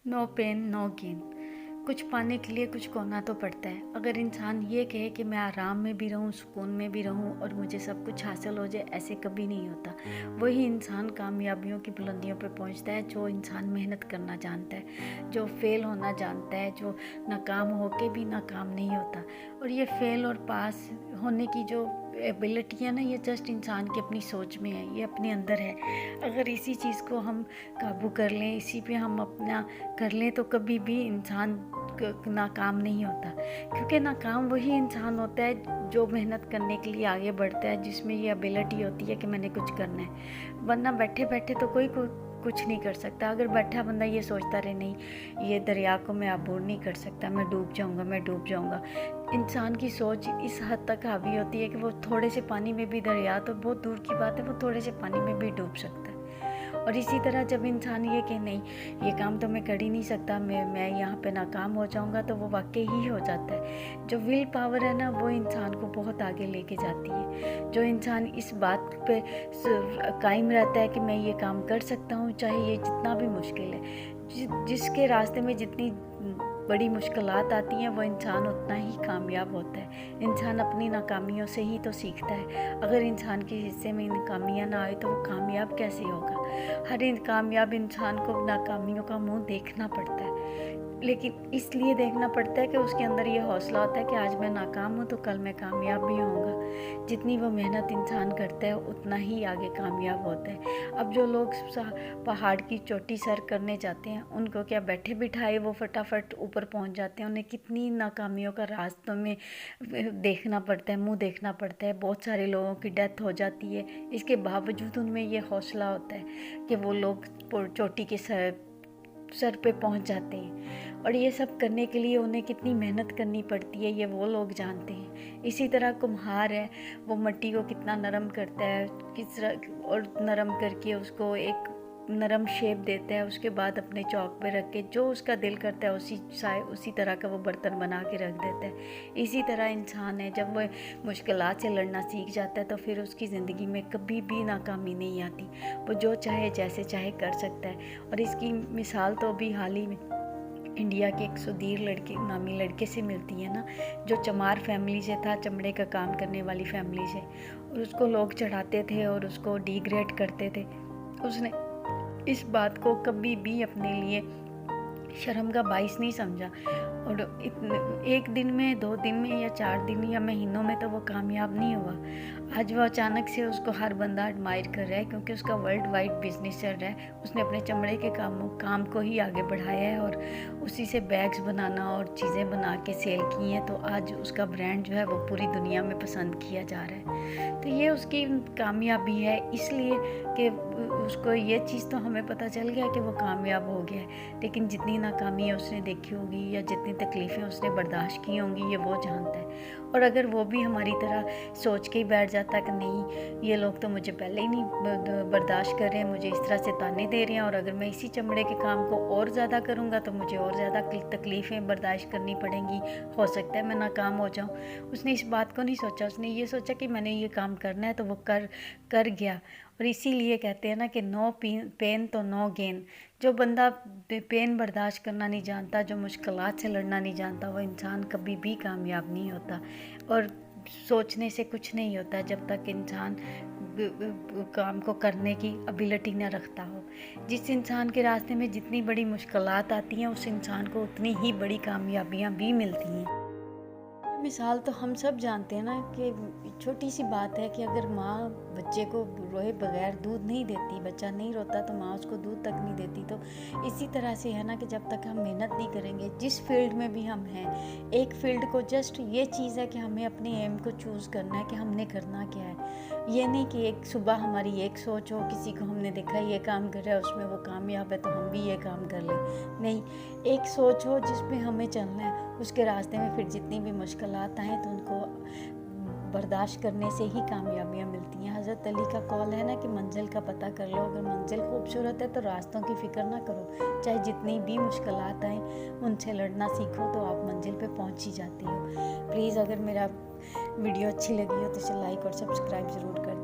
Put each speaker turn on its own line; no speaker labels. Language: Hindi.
No pain no gain. कुछ पाने के लिए कुछ खोना तो पड़ता है। अगर इंसान ये कहे कि मैं आराम में भी रहूं, सुकून में भी रहूं और मुझे सब कुछ हासिल हो जाए, ऐसे कभी नहीं होता। वही इंसान कामयाबियों की बुलंदियों पर पहुंचता है जो इंसान मेहनत करना जानता है, जो फेल होना जानता है, जो नाकाम होके भी नाकाम नहीं होता। और ये फेल और पास होने की जो एबिलिटी है ना, ये जस्ट इंसान की अपनी सोच में है, ये अपने अंदर है। अगर इसी चीज़ को हम काबू कर लें, इसी पे हम अपना कर लें, तो कभी भी इंसान नाकाम नहीं होता। क्योंकि नाकाम वही इंसान होता है जो मेहनत करने के लिए आगे बढ़ता है, जिसमें ये एबिलिटी होती है कि मैंने कुछ करना है। वरना बैठे बैठे तो कोई कुछ नहीं कर सकता। अगर बैठा बंदा ये सोचता रहे नहीं ये दरिया को मैं अबूर नहीं कर सकता, मैं डूब जाऊंगा, मैं डूब जाऊंगा। इंसान की सोच इस हद तक हावी होती है कि वो थोड़े से पानी में भी, दरिया तो बहुत दूर की बात है, वो थोड़े से पानी में भी डूब सकता है। और इसी तरह जब इंसान ये कहे नहीं ये काम तो मैं कर ही नहीं सकता, मैं यहाँ पे नाकाम हो जाऊँगा, तो वो वाकई ही हो जाता है। जो विल पावर है ना, वो इंसान को बहुत आगे लेके जाती है। जो इंसान इस बात पे कायम रहता है कि मैं ये काम कर सकता हूँ, चाहे ये जितना भी मुश्किल है, जिसके रास्ते में जितनी बड़ी मुश्किलात आती हैं, वो इंसान उतना ही कामयाब होता है। इंसान अपनी नाकामियों से ही तो सीखता है। अगर इंसान के हिस्से में नाकामियाँ ना आए तो वो कामयाब कैसे होगा। हर कामयाब इंसान को नाकामियों का मुंह देखना पड़ता है, लेकिन इसलिए देखना पड़ता है कि उसके अंदर ये हौसला होता है कि आज मैं नाकाम हूँ तो कल मैं कामयाब भी होऊंगा। जितनी वो मेहनत इंसान करता है उतना ही आगे कामयाब होता है। अब जो लोग पहाड़ की चोटी सर करने जाते हैं, उनको क्या बैठे बिठाए वो फटाफट ऊपर पहुंच जाते हैं? उन्हें कितनी नाकामियों का रास्तों में देखना पड़ता है, मुंह देखना पड़ता है। बहुत सारे लोगों की डेथ हो जाती है, इसके बावजूद उनमें ये हौसला होता है कि वो लोग चोटी के सर पे पहुंच जाते हैं। और ये सब करने के लिए उन्हें कितनी मेहनत करनी पड़ती है, ये वो लोग जानते हैं। इसी तरह कुम्हार है, वो मिट्टी को कितना नरम करता है, किस तरह और नरम करके उसको एक नरम शेप देता है। उसके बाद अपने चौक पे रख के जो उसका दिल करता है उसी तरह का वो बर्तन बना के रख देता है। इसी तरह इंसान है, जब वो मुश्किलात से लड़ना सीख जाता है तो फिर उसकी ज़िंदगी में कभी भी नाकामी नहीं आती। वो जो चाहे जैसे चाहे कर सकता है। और इसकी मिसाल तो अभी हाल ही में इंडिया के एक सुधीर नामी लड़के से मिलती है ना, जो चमार फैमिली से था, चमड़े का काम करने वाली फैमिली से। और उसको लोग चढ़ाते थे और उसको डिग्रेड करते थे। उसने इस बात को कभी भी अपने लिए शर्म का बाइस नहीं समझा। और एक दिन में, 2 दिन में या 4 दिन या महीनों में तो वो कामयाब नहीं हुआ। आज वो अचानक से उसको हर बंदा एडमायर कर रहा है, क्योंकि उसका वर्ल्ड वाइड बिजनेस चल रहा है। उसने अपने चमड़े के काम को ही आगे बढ़ाया है और उसी से बैग्स बनाना और चीज़ें बना के सेल की हैं। तो आज उसका ब्रांड जो है वो पूरी दुनिया में पसंद किया जा रहा है। तो ये उसकी कामयाबी है, इसलिए कि उसको ये चीज़ तो हमें पता चल गया कि वो कामयाब हो गया है। लेकिन जितनी नाकामियाँ उसने देखी होगी या जितनी तकलीफ़ें उसने बर्दाश्त की होंगी, ये वो जानता है। और अगर वो भी हमारी तरह सोच के ही बैठ जाता कि नहीं ये लोग तो मुझे पहले ही नहीं बर्दाश्त कर रहे हैं, मुझे इस तरह से ताने दे रहे हैं, और अगर मैं इसी चमड़े के काम को और ज़्यादा करूँगा तो मुझे और ज़्यादा तकलीफ़ें बर्दाश्त करनी पड़ेंगी, हो सकता है मैं नाकाम हो जाऊँ। उसने इस बात को नहीं सोचा। उसने ये सोचा कि मैंने ये काम करना है, तो वो कर गया। और इसीलिए कहते हैं ना कि नो पेन तो नो गेन। जो बंदा पेन बर्दाश्त करना नहीं जानता, जो मुश्किलात से लड़ना नहीं जानता, वो इंसान कभी भी कामयाब नहीं होता। और सोचने से कुछ नहीं होता जब तक इंसान काम को करने की एबिलिटी न रखता हो। जिस इंसान के रास्ते में जितनी बड़ी मुश्किलात आती हैं, उस इंसान को उतनी ही बड़ी कामयाबियाँ भी मिलती हैं। मिसाल तो हम सब जानते हैं ना कि छोटी सी बात है कि अगर माँ बच्चे को रोए बगैर दूध नहीं देती, बच्चा नहीं रोता तो माँ उसको दूध तक नहीं देती। तो इसी तरह से है ना कि जब तक हम मेहनत नहीं करेंगे, जिस फील्ड में भी हम हैं, एक फील्ड को जस्ट ये चीज़ है कि हमें अपने एम को चूज़ करना है कि हमने करना क्या है। ये नहीं कि एक सुबह हमारी एक सोच हो, किसी को हमने देखा ये काम कर रहा है उसमें वो कामयाब है तो हम भी ये काम कर लें। नहीं, एक सोच हो जिसमें हमें चलना है, उसके रास्ते में फिर जितनी भी मुश्किलात आएँ तो उनको बर्दाश्त करने से ही कामयाबियाँ मिलती हैं। हज़रत अली का कौल है ना कि मंजिल का पता कर लो। अगर मंजिल खूबसूरत है तो रास्तों की फ़िक्र ना करो, चाहे जितनी भी मुश्किलात आएँ उनसे लड़ना सीखो तो आप मंजिल पे पहुंच ही जाती हो। प्लीज़ अगर मेरा वीडियो अच्छी लगी हो तो इसे लाइक और सब्सक्राइब ज़रूर कर